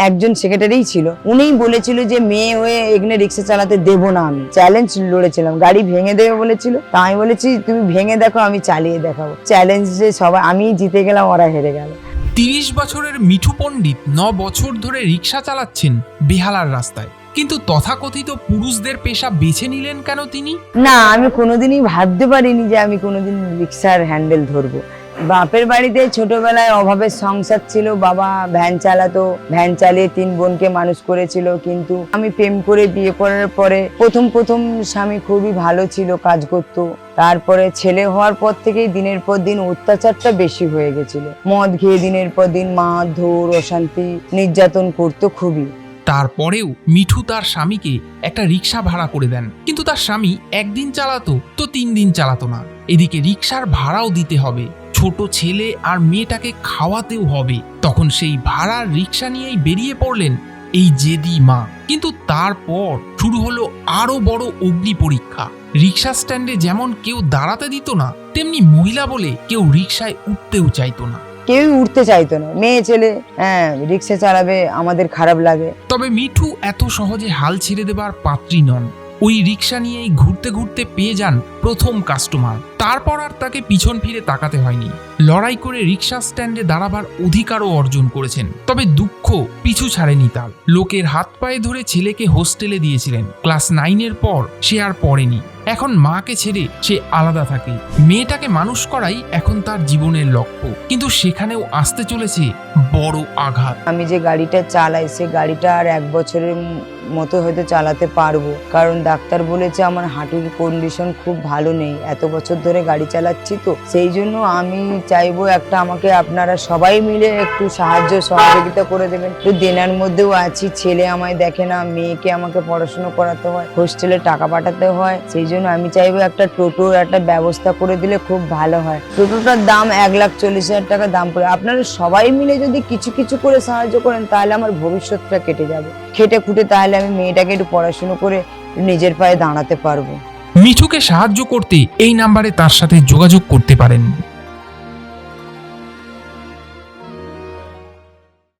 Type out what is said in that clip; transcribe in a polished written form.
একজন সেক্রেটারিই ছিল, উনিই বলেছিল যে মেয়ে হয়ে এখানে রিক্সা চালাতে দেবো না। আমি চ্যালেঞ্জ লড়েছিলাম, গাড়ি ভেঙে দেবে বলেছিল, তা আমি বলেছি তুমি ভেঙে দেখো, আমি চালিয়ে দেখাবো। চ্যালেঞ্জে সবাই, আমি জিতে গেলাম, ওরা হেরে গেল। 30 বছরের মিঠু পণ্ডিত 9 বছর ধরে রিক্সা চালাচ্ছেন বেহালার রাস্তায়, কিন্তু তথাকথিত পুরুষদের পেশা বেছে নিলেন কেন তিনি? না, আমি কোনোদিনই ভাবতে পারিনি যে আমি কোনোদিন রিক্সার হ্যান্ডেল ধরবো। বাপের বাড়িতে ছোটবেলায় অভাবের সংসার ছিল, বাবা ভ্যান চালাতো, ভ্যান চালিয়ে 3 বোনকে মানুষ করেছিল। কিন্তু আমি প্রেম করে বিয়ে করার পরে প্রথম স্বামী খুবই ভালো ছিল, কাজ করতো। তারপরে ছেলে হওয়ার পর থেকেই দিনের পর দিন অত্যাচারটা বেশি হয়ে গেছিল। মদ খেয়ে দিনের পর দিন মারধর, অশান্তি, নির্যাতন করতো খুবই। তারপরেও মিঠু তার স্বামীকে একটা রিক্সা ভাড়া করে দেন, কিন্তু তার স্বামী একদিন চালাতো তো 3 দিন চালাতো না। এদিকে রিক্সার ভাড়াও দিতে হবে, ছোট ছেলে আর মেয়েটাকে খাওয়াতেও হবে। তখন সেই ভাড়ার রিক্সা নিয়েই বেরিয়ে পড়লেন এই জেদি মা। কিন্তু তারপর শুরু হলো আরো বড় অগ্নি পরীক্ষা। রিক্সা স্ট্যান্ডে যেমন কেউ দাঁড়াতে দিত না, তেমনি মহিলা বলে কেউ রিক্সায় উঠতেও চাইতো না। কেউই উঠতে চাইতো না, মেয়ে ছেলে রিক্সা চালাবে, আমাদের খারাপ লাগে। তবে মিঠু এত সহজে হাল ছেড়ে দেবার পাত্রী নন। ওই রিক্সা নিয়েই ঘুরতে ঘুরতে পেয়ে যান প্রথম কাস্টমার। তারপর আর তাকে পিছন ফিরে তাকাতে হয়নি। লড়াই করে রিক্সা স্ট্যান্ডে দাঁড়াবার অধিকারও অর্জন করেছেন। তবে দুঃখ পিছু ছাড়েনি তার। লোকের হাত পায়ে ধরে ছেলেকে হোস্টেলে দিয়েছিলেন। ক্লাস 9-এর পর সে আর পড়েনি। এখন মাকে ছেড়ে সে আলাদা থাকে। মেয়েটাকে মানুষ করাই এখন তার জীবনের লক্ষ্য, কিন্তু সেখানেও আসতে চলেছে বড় আঘাত। আমি যে গাড়িটা চালাই, সে গাড়িটা আর 1 বছরের মতো হয়তো চালাতে পারবো, কারণ ডাক্তার বলেছে আমার হাঁটুর কন্ডিশন খুব ভালো নেই। এত বছর ধরে গাড়ি চালাচ্ছি তো, সেই জন্য আমি চাইবো একটা আমাকে আপনারা সবাই মিলে একটু সাহায্য সহযোগিতা করে দেবেন। একটু দেনার মধ্যেও আছি, ছেলে আমায় দেখে না, মেয়েকে আমাকে পড়াশোনা করাতে হয়, হোস্টেলে টাকা পাঠাতে হয়। সেই জন্য আমি চাইবো একটা টোটোর একটা ব্যবস্থা করে দিলে খুব ভালো হয়। টোটোটার দাম 1,40,000 টাকা দাম পড়ে। আপনারা সবাই মিলে যদি কিছু কিছু করে সাহায্য করেন, তাহলে আমার ভবিষ্যৎটা কেটে যাবে। খেটে খুঁটে তাহলে আমি মেয়েটাকে একটু পড়াশুনো করে নিজের পায়ে দাঁড়াতে পারবো। মিঠুকে সাহায্য করতে এই নাম্বারে তার সাথে যোগাযোগ করতে পারেন।